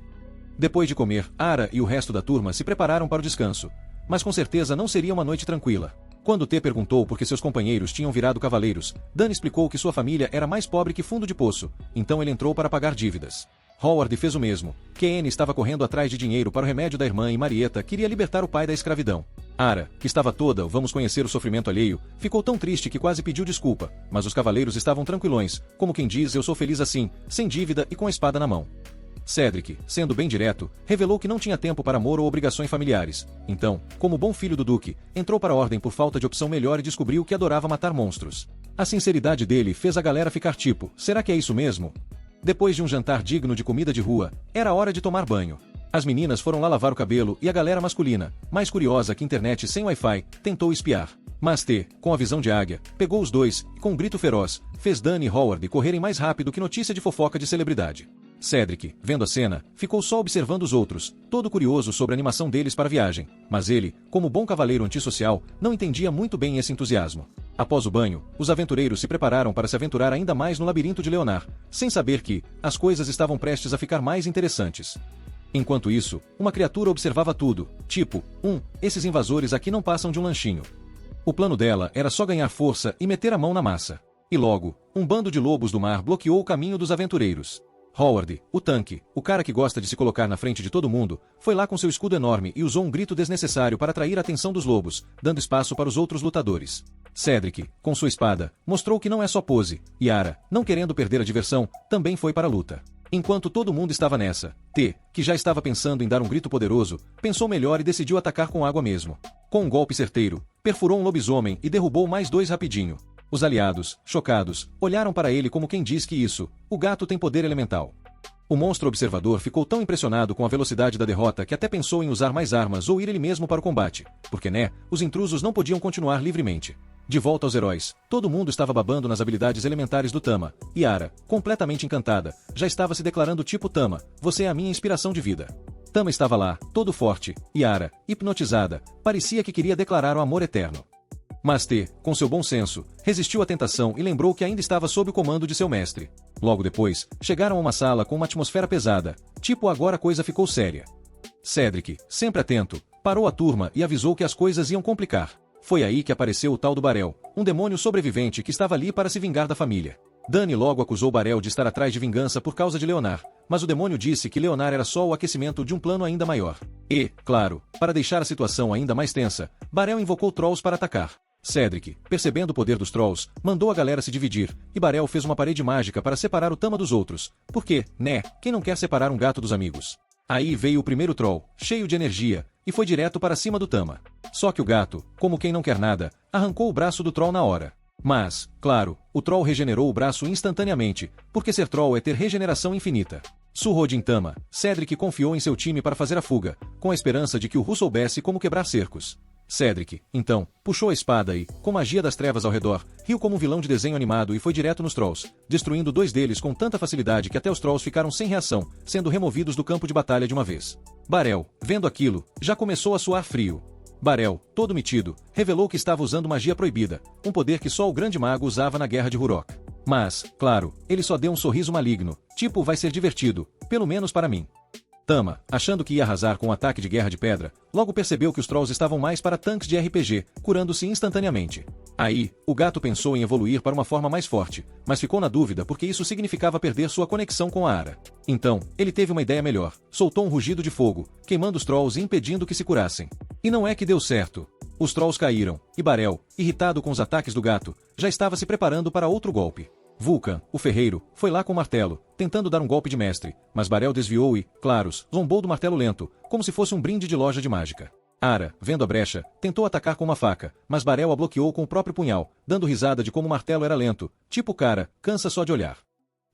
Depois de comer, Ara e o resto da turma se prepararam para o descanso. Mas com certeza não seria uma noite tranquila. Quando T perguntou por que seus companheiros tinham virado cavaleiros, Dan explicou que sua família era mais pobre que fundo de poço, então ele entrou para pagar dívidas. Howard fez o mesmo. Ken estava correndo atrás de dinheiro para o remédio da irmã e Marieta queria libertar o pai da escravidão. Ara, que estava toda vamos conhecer o sofrimento alheio, ficou tão triste que quase pediu desculpa, mas os cavaleiros estavam tranquilões, como quem diz eu sou feliz assim, sem dívida e com a espada na mão. Cedric, sendo bem direto, revelou que não tinha tempo para amor ou obrigações familiares. Então, como bom filho do Duque, entrou para a ordem por falta de opção melhor e descobriu que adorava matar monstros. A sinceridade dele fez a galera ficar tipo, será que é isso mesmo? Depois de um jantar digno de comida de rua, era hora de tomar banho. As meninas foram lá lavar o cabelo e a galera masculina, mais curiosa que internet sem Wi-Fi, tentou espiar. Mas T, com a visão de águia, pegou os dois e, com um grito feroz, fez Dani e Howard correrem mais rápido que notícia de fofoca de celebridade. Cedric, vendo a cena, ficou só observando os outros, todo curioso sobre a animação deles para a viagem, mas ele, como bom cavaleiro antissocial, não entendia muito bem esse entusiasmo. Após o banho, os aventureiros se prepararam para se aventurar ainda mais no labirinto de Leonard, sem saber que as coisas estavam prestes a ficar mais interessantes. Enquanto isso, uma criatura observava tudo, tipo, esses invasores aqui não passam de um lanchinho. O plano dela era só ganhar força e meter a mão na massa. E logo, um bando de lobos do mar bloqueou o caminho dos aventureiros. Howard, o tanque, o cara que gosta de se colocar na frente de todo mundo, foi lá com seu escudo enorme e usou um grito desnecessário para atrair a atenção dos lobos, dando espaço para os outros lutadores. Cedric, com sua espada, mostrou que não é só pose, e Yara, não querendo perder a diversão, também foi para a luta. Enquanto todo mundo estava nessa, T, que já estava pensando em dar um grito poderoso, pensou melhor e decidiu atacar com água mesmo. Com um golpe certeiro, perfurou um lobisomem e derrubou mais dois rapidinho. Os aliados, chocados, olharam para ele como quem diz que isso, o gato tem poder elemental. O monstro observador ficou tão impressionado com a velocidade da derrota que até pensou em usar mais armas ou ir ele mesmo para o combate, porque os intrusos não podiam continuar livremente. De volta aos heróis, todo mundo estava babando nas habilidades elementares do Tama, e Yara, completamente encantada, já estava se declarando tipo Tama, você é a minha inspiração de vida. Tama estava lá, todo forte, e Yara, hipnotizada, parecia que queria declarar o amor eterno. Mas T, com seu bom senso, resistiu à tentação e lembrou que ainda estava sob o comando de seu mestre. Logo depois, chegaram a uma sala com uma atmosfera pesada, tipo agora a coisa ficou séria. Cedric, sempre atento, parou a turma e avisou que as coisas iam complicar. Foi aí que apareceu o tal do Barel, um demônio sobrevivente que estava ali para se vingar da família. Dani logo acusou Barel de estar atrás de vingança por causa de Leonard, mas o demônio disse que Leonard era só o aquecimento de um plano ainda maior. E, claro, para deixar a situação ainda mais tensa, Barel invocou Trolls para atacar. Cedric, percebendo o poder dos Trolls, mandou a galera se dividir, e Barel fez uma parede mágica para separar o Tama dos outros, porque, quem não quer separar um gato dos amigos? Aí veio o primeiro Troll, cheio de energia, e foi direto para cima do Tama. Só que o gato, como quem não quer nada, arrancou o braço do Troll na hora. Mas, claro, o Troll regenerou o braço instantaneamente, porque ser Troll é ter regeneração infinita. Surrou de Tama, Cedric confiou em seu time para fazer a fuga, com a esperança de que o Ru soubesse como quebrar cercos. Cedric, então, puxou a espada e, com magia das trevas ao redor, riu como um vilão de desenho animado e foi direto nos Trolls, destruindo dois deles com tanta facilidade que até os Trolls ficaram sem reação, sendo removidos do campo de batalha de uma vez. Barel, vendo aquilo, já começou a suar frio. Barel, todo metido, revelou que estava usando magia proibida, um poder que só o grande mago usava na guerra de Hurok. Mas, claro, ele só deu um sorriso maligno, tipo vai ser divertido, pelo menos para mim. Tama, achando que ia arrasar com um ataque de guerra de pedra, logo percebeu que os Trolls estavam mais para tanques de RPG, curando-se instantaneamente. Aí, o gato pensou em evoluir para uma forma mais forte, mas ficou na dúvida porque isso significava perder sua conexão com a Ara. Então, ele teve uma ideia melhor, soltou um rugido de fogo, queimando os Trolls e impedindo que se curassem. E não é que deu certo. Os Trolls caíram, e Barel, irritado com os ataques do gato, já estava se preparando para outro golpe. Vulcan, o ferreiro, foi lá com o martelo, tentando dar um golpe de mestre, mas Barel desviou e, claros, zombou do martelo lento, como se fosse um brinde de loja de mágica. Ara, vendo a brecha, tentou atacar com uma faca, mas Barel a bloqueou com o próprio punhal, dando risada de como o martelo era lento, tipo cara, cansa só de olhar.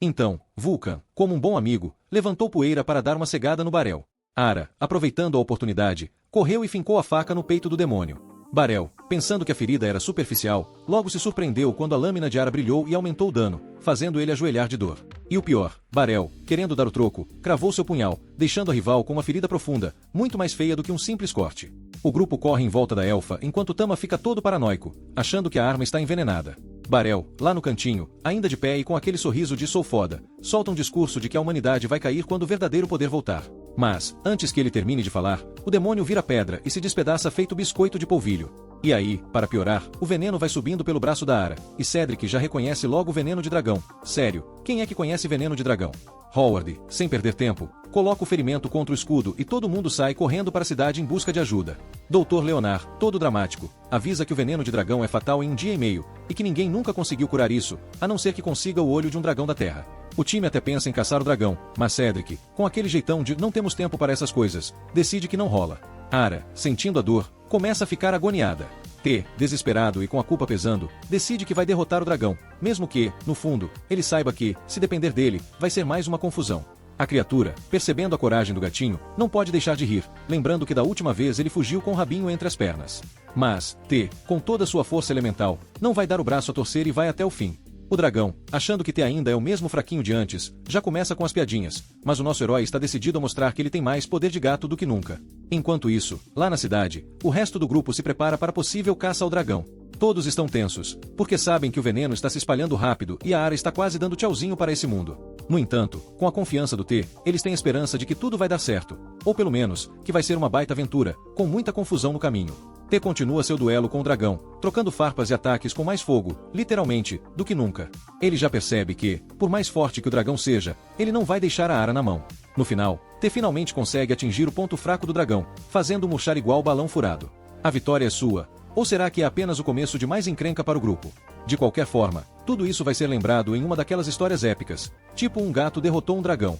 Então, Vulcan, como um bom amigo, levantou poeira para dar uma cegada no Barel. Ara, aproveitando a oportunidade, correu e fincou a faca no peito do demônio. Barel, pensando que a ferida era superficial, logo se surpreendeu quando a lâmina de Ara brilhou e aumentou o dano, fazendo ele ajoelhar de dor. E o pior, Barel, querendo dar o troco, cravou seu punhal, deixando a rival com uma ferida profunda, muito mais feia do que um simples corte. O grupo corre em volta da elfa enquanto Tama fica todo paranoico, achando que a arma está envenenada. Barel, lá no cantinho, ainda de pé e com aquele sorriso de sou foda, solta um discurso de que a humanidade vai cair quando o verdadeiro poder voltar. Mas, antes que ele termine de falar, o demônio vira pedra e se despedaça feito biscoito de polvilho. E aí, para piorar, o veneno vai subindo pelo braço da Ara, e Cedric já reconhece logo o veneno de dragão. Sério, quem é que conhece veneno de dragão? Howard, sem perder tempo, coloca o ferimento contra o escudo e todo mundo sai correndo para a cidade em busca de ajuda. Dr. Leonard, todo dramático, avisa que o veneno de dragão é fatal em 1 dia e meio, e que ninguém nunca conseguiu curar isso, a não ser que consiga o olho de um dragão da terra. O time até pensa em caçar o dragão, mas Cedric, com aquele jeitão de não temos tempo para essas coisas, decide que não rola. Ara, sentindo a dor, começa a ficar agoniada. T, desesperado e com a culpa pesando, decide que vai derrotar o dragão, mesmo que, no fundo, ele saiba que, se depender dele, vai ser mais uma confusão. A criatura, percebendo a coragem do gatinho, não pode deixar de rir, lembrando que da última vez ele fugiu com o rabinho entre as pernas. Mas, T, com toda sua força elemental, não vai dar o braço a torcer e vai até o fim. O dragão, achando que T ainda é o mesmo fraquinho de antes, já começa com as piadinhas, mas o nosso herói está decidido a mostrar que ele tem mais poder de gato do que nunca. Enquanto isso, lá na cidade, o resto do grupo se prepara para a possível caça ao dragão. Todos estão tensos, porque sabem que o veneno está se espalhando rápido e a Ara está quase dando tchauzinho para esse mundo. No entanto, com a confiança do T, eles têm esperança de que tudo vai dar certo, ou pelo menos, que vai ser uma baita aventura, com muita confusão no caminho. T continua seu duelo com o dragão, trocando farpas e ataques com mais fogo, literalmente, do que nunca. Ele já percebe que, por mais forte que o dragão seja, ele não vai deixar a Ara na mão. No final, T finalmente consegue atingir o ponto fraco do dragão, fazendo-o murchar igual balão furado. A vitória é sua. Ou será que é apenas o começo de mais encrenca para o grupo? De qualquer forma, tudo isso vai ser lembrado em uma daquelas histórias épicas, tipo um gato derrotou um dragão.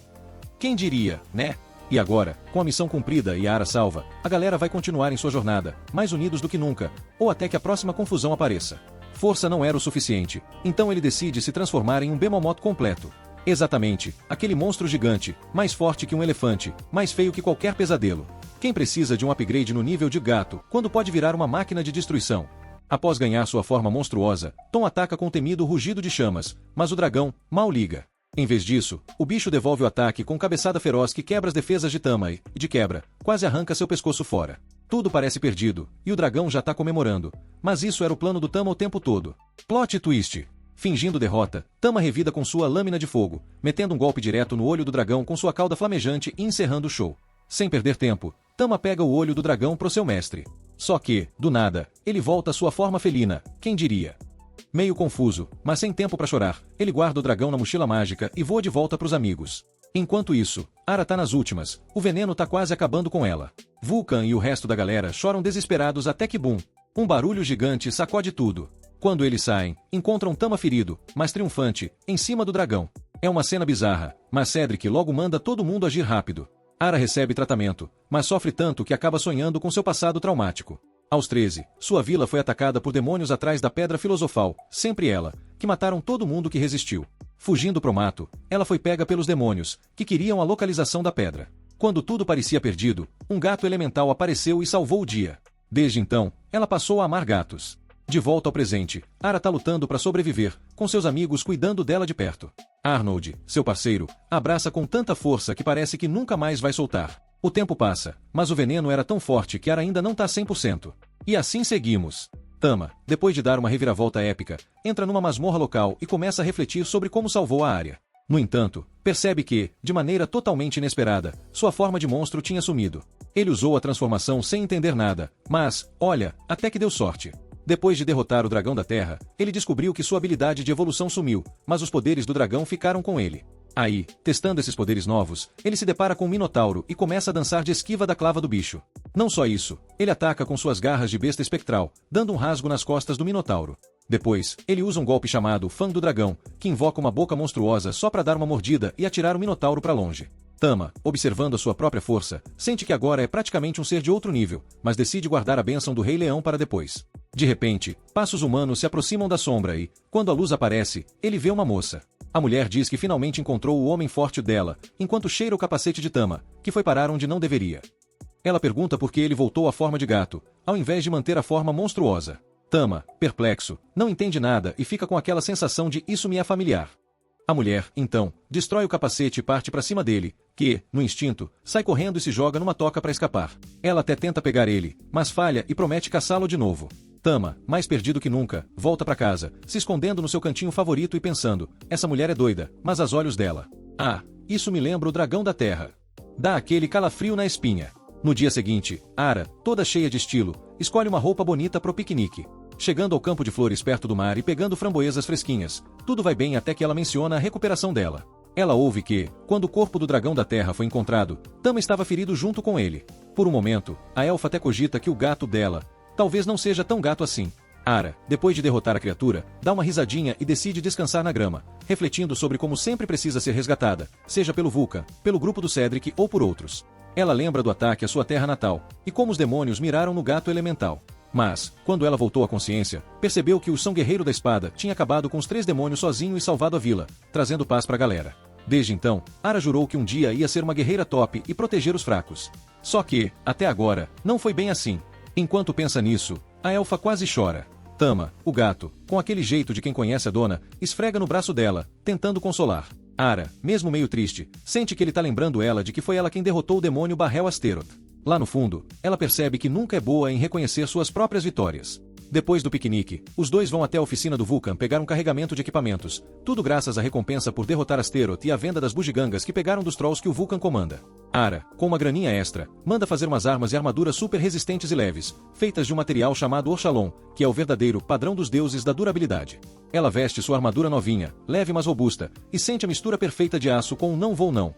Quem diria, né? E agora, com a missão cumprida e a Ara salva, a galera vai continuar em sua jornada, mais unidos do que nunca, ou até que a próxima confusão apareça. Força não era o suficiente, então ele decide se transformar em um Bemomoth completo. Exatamente, aquele monstro gigante, mais forte que um elefante, mais feio que qualquer pesadelo. Quem precisa de um upgrade no nível de gato, quando pode virar uma máquina de destruição? Após ganhar sua forma monstruosa, Tom ataca com o temido rugido de chamas, mas o dragão mal liga. Em vez disso, o bicho devolve o ataque com cabeçada feroz que quebra as defesas de Tama e, de quebra, quase arranca seu pescoço fora. Tudo parece perdido, e o dragão já tá comemorando. Mas isso era o plano do Tama o tempo todo. Plot twist. Fingindo derrota, Tama revida com sua lâmina de fogo, metendo um golpe direto no olho do dragão com sua cauda flamejante e encerrando o show. Sem perder tempo, Tama pega o olho do dragão pro seu mestre. Só que, do nada, ele volta à sua forma felina, quem diria? Meio confuso, mas sem tempo para chorar, ele guarda o dragão na mochila mágica e voa de volta pros amigos. Enquanto isso, Ara tá nas últimas, o veneno tá quase acabando com ela. Vulcan e o resto da galera choram desesperados até que bum! Um barulho gigante sacode tudo. Quando eles saem, encontram Tama ferido, mas triunfante, em cima do dragão. É uma cena bizarra, mas Cedric logo manda todo mundo agir rápido. Ara recebe tratamento, mas sofre tanto que acaba sonhando com seu passado traumático. Aos 13, sua vila foi atacada por demônios atrás da Pedra Filosofal, sempre ela, que mataram todo mundo que resistiu. Fugindo pro mato, ela foi pega pelos demônios, que queriam a localização da pedra. Quando tudo parecia perdido, um gato elemental apareceu e salvou o dia. Desde então, ela passou a amar gatos. De volta ao presente, Ara tá lutando para sobreviver, com seus amigos cuidando dela de perto. Arnold, seu parceiro, abraça com tanta força que parece que nunca mais vai soltar. O tempo passa, mas o veneno era tão forte que Ara ainda não tá 100%. E assim seguimos. Tama, depois de dar uma reviravolta épica, entra numa masmorra local e começa a refletir sobre como salvou a área. No entanto, percebe que, de maneira totalmente inesperada, sua forma de monstro tinha sumido. Ele usou a transformação sem entender nada, mas, olha, até que deu sorte. Depois de derrotar o dragão da terra, ele descobriu que sua habilidade de evolução sumiu, mas os poderes do dragão ficaram com ele. Aí, testando esses poderes novos, ele se depara com um minotauro e começa a dançar de esquiva da clava do bicho. Não só isso, ele ataca com suas garras de besta espectral, dando um rasgo nas costas do minotauro. Depois, ele usa um golpe chamado Fang do Dragão, que invoca uma boca monstruosa só para dar uma mordida e atirar o minotauro para longe. Tama, observando a sua própria força, sente que agora é praticamente um ser de outro nível, mas decide guardar a bênção do Rei Leão para depois. De repente, passos humanos se aproximam da sombra e, quando a luz aparece, ele vê uma moça. A mulher diz que finalmente encontrou o homem forte dela, enquanto cheira o capacete de Tama, que foi parar onde não deveria. Ela pergunta por que ele voltou à forma de gato, ao invés de manter a forma monstruosa. Tama, perplexo, não entende nada e fica com aquela sensação de isso me é familiar. A mulher, então, destrói o capacete e parte para cima dele, que, no instinto, sai correndo e se joga numa toca para escapar. Ela até tenta pegar ele, mas falha e promete caçá-lo de novo. Tama, mais perdido que nunca, volta para casa, se escondendo no seu cantinho favorito e pensando, essa mulher é doida, mas aos olhos dela. Ah, isso me lembra o dragão da terra. Dá aquele calafrio na espinha. No dia seguinte, Ara, toda cheia de estilo, escolhe uma roupa bonita pro piquenique. Chegando ao campo de flores perto do mar e pegando framboesas fresquinhas, tudo vai bem até que ela menciona a recuperação dela. Ela ouve que, quando o corpo do dragão da terra foi encontrado, Tama estava ferido junto com ele. Por um momento, a elfa até cogita que o gato dela talvez não seja tão gato assim. Ara, depois de derrotar a criatura, dá uma risadinha e decide descansar na grama, refletindo sobre como sempre precisa ser resgatada, seja pelo Vulcan, pelo grupo do Cedric ou por outros. Ela lembra do ataque à sua terra natal, e como os demônios miraram no gato elemental. Mas, quando ela voltou à consciência, percebeu que o São Guerreiro da Espada tinha acabado com os 3 demônios sozinho e salvado a vila, trazendo paz pra galera. Desde então, Ara jurou que um dia ia ser uma guerreira top e proteger os fracos. Só que, até agora, não foi bem assim. Enquanto pensa nisso, a elfa quase chora. Tama, o gato, com aquele jeito de quem conhece a dona, esfrega no braço dela, tentando consolar. Ara, mesmo meio triste, sente que ele tá lembrando ela de que foi ela quem derrotou o demônio Barrel Asteroth. Lá no fundo, ela percebe que nunca é boa em reconhecer suas próprias vitórias. Depois do piquenique, os dois vão até a oficina do Vulcan pegar um carregamento de equipamentos, tudo graças à recompensa por derrotar Asteroth e à venda das bugigangas que pegaram dos trolls que o Vulcan comanda. Ara, com uma graninha extra, manda fazer umas armas e armaduras super resistentes e leves, feitas de um material chamado Orchalon, que é o verdadeiro padrão dos deuses da durabilidade. Ela veste sua armadura novinha, leve mas robusta, e sente a mistura perfeita de aço com o não vou não.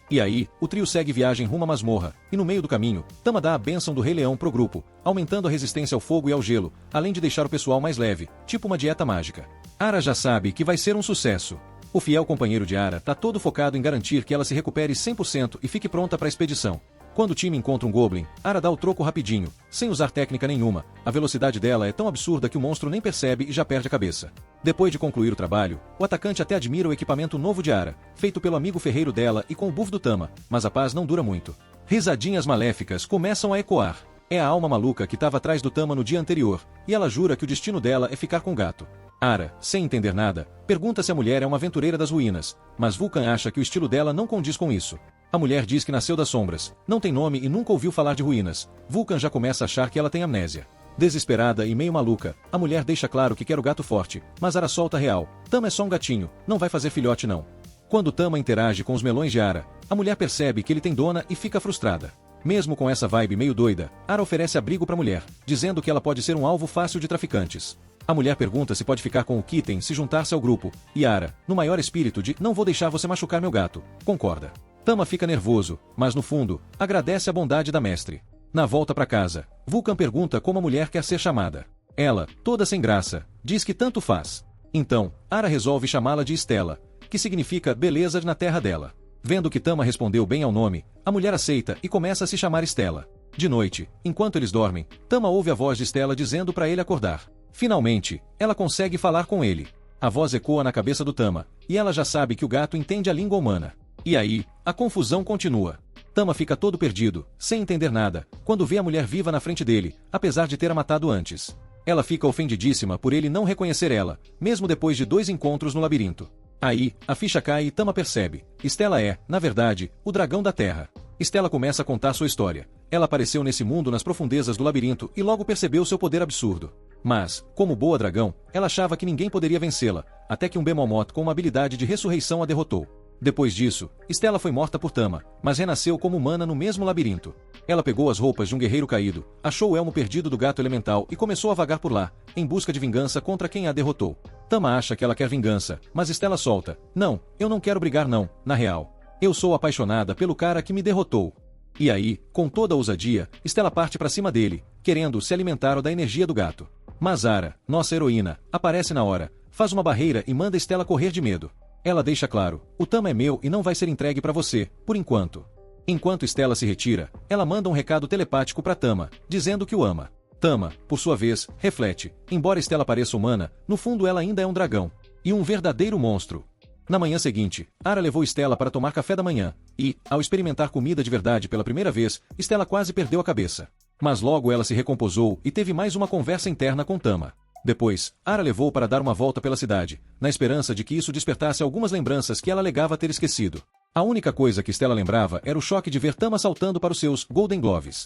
E aí, o trio segue viagem rumo à masmorra, e no meio do caminho, Tama dá a bênção do Rei Leão pro grupo, aumentando a resistência ao fogo e ao gelo, além de deixar o pessoal mais leve, tipo uma dieta mágica. Ara já sabe que vai ser um sucesso. O fiel companheiro de Ara tá todo focado em garantir que ela se recupere 100% e fique pronta para a expedição. Quando o time encontra um Goblin, Ara dá o troco rapidinho, sem usar técnica nenhuma. A velocidade dela é tão absurda que o monstro nem percebe e já perde a cabeça. Depois de concluir o trabalho, o atacante até admira o equipamento novo de Ara, feito pelo amigo ferreiro dela e com o buff do Tama, mas a paz não dura muito. Risadinhas maléficas começam a ecoar. É a alma maluca que estava atrás do Tama no dia anterior, e ela jura que o destino dela é ficar com o gato. Ara, sem entender nada, pergunta se a mulher é uma aventureira das ruínas, mas Vulcan acha que o estilo dela não condiz com isso. A mulher diz que nasceu das sombras, não tem nome e nunca ouviu falar de ruínas. Vulcan já começa a achar que ela tem amnésia. Desesperada e meio maluca, a mulher deixa claro que quer o gato forte, mas Ara solta real. Tama é só um gatinho, não vai fazer filhote não. Quando Tama interage com os melões de Ara, a mulher percebe que ele tem dona e fica frustrada. Mesmo com essa vibe meio doida, Ara oferece abrigo pra mulher, dizendo que ela pode ser um alvo fácil de traficantes. A mulher pergunta se pode ficar com o Kitten se juntar-se ao grupo, e Ara, no maior espírito de não vou deixar você machucar meu gato, concorda. Tama fica nervoso, mas no fundo, agradece a bondade da mestre. Na volta pra casa, Vulcan pergunta como a mulher quer ser chamada. Ela, toda sem graça, diz que tanto faz. Então, Ara resolve chamá-la de Estela, que significa beleza na terra dela. Vendo que Tama respondeu bem ao nome, a mulher aceita e começa a se chamar Estela. De noite, enquanto eles dormem, Tama ouve a voz de Estela dizendo para ele acordar. Finalmente, ela consegue falar com ele. A voz ecoa na cabeça do Tama, e ela já sabe que o gato entende a língua humana. E aí, a confusão continua. Tama fica todo perdido, sem entender nada, quando vê a mulher viva na frente dele, apesar de ter a matado antes. Ela fica ofendidíssima por ele não reconhecer ela, mesmo depois de 2 encontros no labirinto. Aí, a ficha cai e Tama percebe. Estela é, na verdade, o dragão da Terra. Estela começa a contar sua história. Ela apareceu nesse mundo nas profundezas do labirinto e logo percebeu seu poder absurdo. Mas, como boa dragão, ela achava que ninguém poderia vencê-la, até que um Bemomoth com uma habilidade de ressurreição a derrotou. Depois disso, Estela foi morta por Tama, mas renasceu como humana no mesmo labirinto. Ela pegou as roupas de um guerreiro caído, achou o elmo perdido do gato elemental e começou a vagar por lá, em busca de vingança contra quem a derrotou. Tama acha que ela quer vingança, mas Estela solta. Não, eu não quero brigar não, na real. Eu sou apaixonada pelo cara que me derrotou. E aí, com toda a ousadia, Estela parte pra cima dele, querendo se alimentar da energia do gato. Mas Ara, nossa heroína, aparece na hora, faz uma barreira e manda Estela correr de medo. Ela deixa claro, o Tama é meu e não vai ser entregue pra você, por enquanto. Enquanto Estela se retira, ela manda um recado telepático pra Tama, dizendo que o ama. Tama, por sua vez, reflete. Embora Estela pareça humana, no fundo ela ainda é um dragão. E um verdadeiro monstro. Na manhã seguinte, Ara levou Estela para tomar café da manhã, e, ao experimentar comida de verdade pela primeira vez, Estela quase perdeu a cabeça. Mas logo ela se recomposou e teve mais uma conversa interna com Tama. Depois, Ara levou para dar uma volta pela cidade, na esperança de que isso despertasse algumas lembranças que ela alegava ter esquecido. A única coisa que Estela lembrava era o choque de ver Tama saltando para os seus Golden Gloves.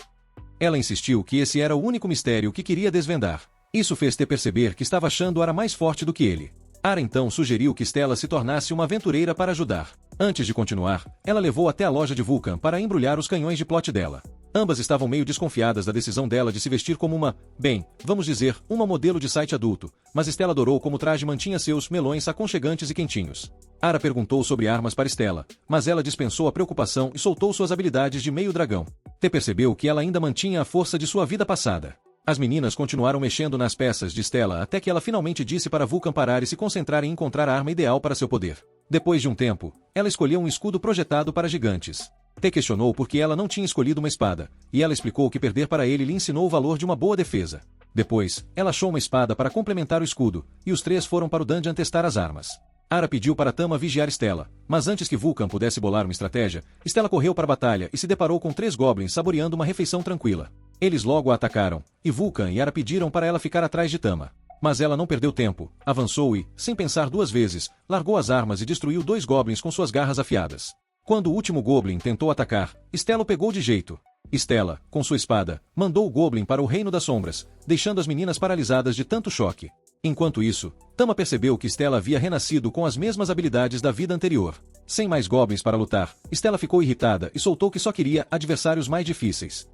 Ela insistiu que esse era o único mistério que queria desvendar. Isso fez T perceber que estava achando Ara mais forte do que ele. Ara então sugeriu que Estela se tornasse uma aventureira para ajudar. Antes de continuar, ela levou até a loja de Vulcan para embrulhar os canhões de plot dela. Ambas estavam meio desconfiadas da decisão dela de se vestir como uma, bem, vamos dizer, uma modelo de site adulto, mas Estela adorou como o traje mantinha seus melões aconchegantes e quentinhos. Ara perguntou sobre armas para Estela, mas ela dispensou a preocupação e soltou suas habilidades de meio dragão. T percebeu que ela ainda mantinha a força de sua vida passada. As meninas continuaram mexendo nas peças de Estela até que ela finalmente disse para Vulcan parar e se concentrar em encontrar a arma ideal para seu poder. Depois de um tempo, ela escolheu um escudo projetado para gigantes. T questionou por que ela não tinha escolhido uma espada, e ela explicou que perder para ele lhe ensinou o valor de uma boa defesa. Depois, ela achou uma espada para complementar o escudo, e os três foram para o dungeon testar as armas. Ara pediu para Tama vigiar Stella, mas antes que Vulcan pudesse bolar uma estratégia, Stella correu para a batalha e se deparou com 3 goblins saboreando uma refeição tranquila. Eles logo a atacaram, e Vulcan e Ara pediram para ela ficar atrás de Tama. Mas ela não perdeu tempo, avançou e, sem pensar 2 vezes, largou as armas e destruiu 2 goblins com suas garras afiadas. Quando o último goblin tentou atacar, Stella o pegou de jeito. Stella, com sua espada, mandou o goblin para o reino das sombras, deixando as meninas paralisadas de tanto choque. Enquanto isso, Tama percebeu que Stella havia renascido com as mesmas habilidades da vida anterior. Sem mais goblins para lutar, Stella ficou irritada e soltou que só queria adversários mais difíceis.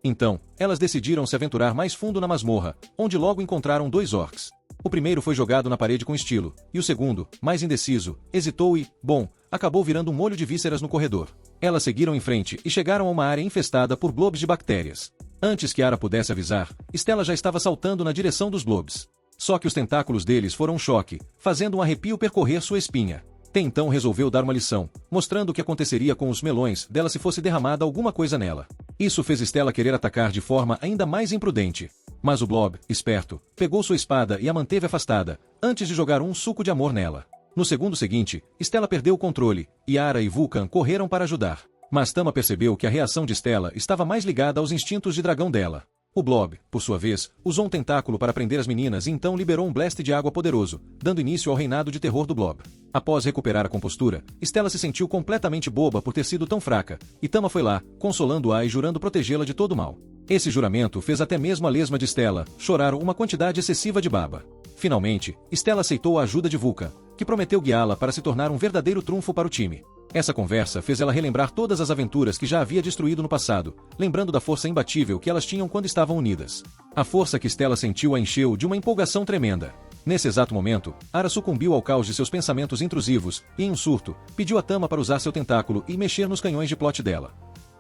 Então, elas decidiram se aventurar mais fundo na masmorra, onde logo encontraram 2 orcs. O primeiro foi jogado na parede com estilo, e o segundo, mais indeciso, hesitou e, bom, acabou virando um molho de vísceras no corredor. Elas seguiram em frente e chegaram a uma área infestada por blobs de bactérias. Antes que Ara pudesse avisar, Stella já estava saltando na direção dos blobs. Só que os tentáculos deles foram um choque, fazendo um arrepio percorrer sua espinha. Tem então resolveu dar uma lição, mostrando o que aconteceria com os melões dela se fosse derramada alguma coisa nela. Isso fez Stella querer atacar de forma ainda mais imprudente. Mas o blob, esperto, pegou sua espada e a manteve afastada, antes de jogar um suco de amor nela. No segundo seguinte, Stella perdeu o controle, e Ara e Vulcan correram para ajudar. Mas Tama percebeu que a reação de Stella estava mais ligada aos instintos de dragão dela. O blob, por sua vez, usou um tentáculo para prender as meninas e então liberou um blast de água poderoso, dando início ao reinado de terror do blob. Após recuperar a compostura, Stella se sentiu completamente boba por ter sido tão fraca, e Tama foi lá, consolando-a e jurando protegê-la de todo o mal. Esse juramento fez até mesmo a lesma de Stella chorar uma quantidade excessiva de baba. Finalmente, Stella aceitou a ajuda de Vulcan, que prometeu guiá-la para se tornar um verdadeiro trunfo para o time. Essa conversa fez ela relembrar todas as aventuras que já havia destruído no passado, lembrando da força imbatível que elas tinham quando estavam unidas. A força que Stella sentiu a encheu de uma empolgação tremenda. Nesse exato momento, Ara sucumbiu ao caos de seus pensamentos intrusivos e, em um surto, pediu a Tama para usar seu tentáculo e mexer nos canhões de plot dela.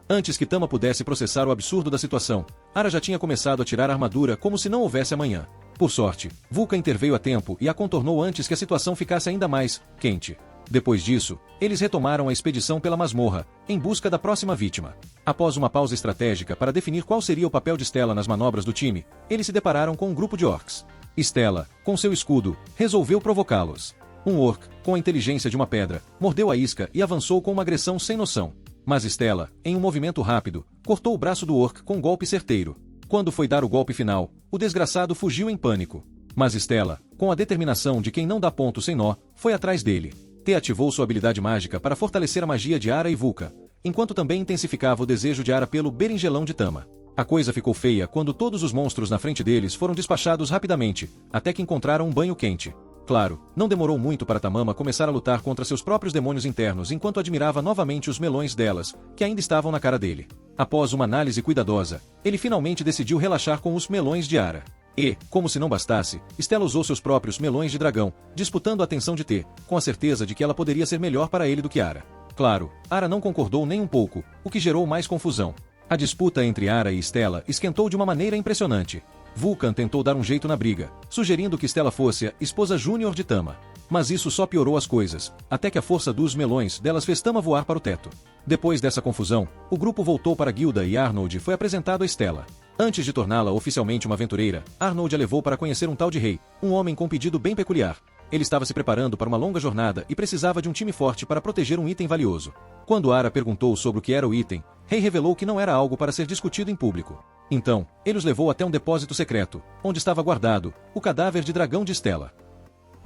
Antes que Tama pudesse processar o absurdo da situação, Ara já tinha começado a tirar a armadura como se não houvesse amanhã. Por sorte, Vulcan interveio a tempo e a contornou antes que a situação ficasse ainda mais quente. Depois disso, eles retomaram a expedição pela masmorra, em busca da próxima vítima. Após uma pausa estratégica para definir qual seria o papel de Stella nas manobras do time, eles se depararam com um grupo de orcs. Stella, com seu escudo, resolveu provocá-los. Um orc, com a inteligência de uma pedra, mordeu a isca e avançou com uma agressão sem noção. Mas Stella, em um movimento rápido, cortou o braço do orc com um golpe certeiro. Quando foi dar o golpe final, o desgraçado fugiu em pânico. Mas Stella, com a determinação de quem não dá ponto sem nó, foi atrás dele. T ativou sua habilidade mágica para fortalecer a magia de Ara e Vulcan, enquanto também intensificava o desejo de Ara pelo berinjelão de Tama. A coisa ficou feia quando todos os monstros na frente deles foram despachados rapidamente, até que encontraram um banho quente. Claro, não demorou muito para Tamama começar a lutar contra seus próprios demônios internos enquanto admirava novamente os melões delas, que ainda estavam na cara dele. Após uma análise cuidadosa, ele finalmente decidiu relaxar com os melões de Ara. E, como se não bastasse, Stella usou seus próprios melões de dragão, disputando a atenção de T, com a certeza de que ela poderia ser melhor para ele do que Ara. Claro, Ara não concordou nem um pouco, o que gerou mais confusão. A disputa entre Ara e Stella esquentou de uma maneira impressionante. Vulcan tentou dar um jeito na briga, sugerindo que Stella fosse a esposa júnior de Tama. Mas isso só piorou as coisas, até que a força dos melões delas fez Tama voar para o teto. Depois dessa confusão, o grupo voltou para a guilda e Arnold foi apresentado a Stella. Antes de torná-la oficialmente uma aventureira, Arnold a levou para conhecer um tal de Rei, um homem com pedido bem peculiar. Ele estava se preparando para uma longa jornada e precisava de um time forte para proteger um item valioso. Quando Ara perguntou sobre o que era o item, Rei revelou que não era algo para ser discutido em público. Então, ele os levou até um depósito secreto, onde estava guardado o cadáver de dragão de Stella.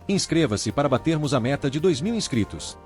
Inscreva-se para batermos a meta de 2.000 inscritos.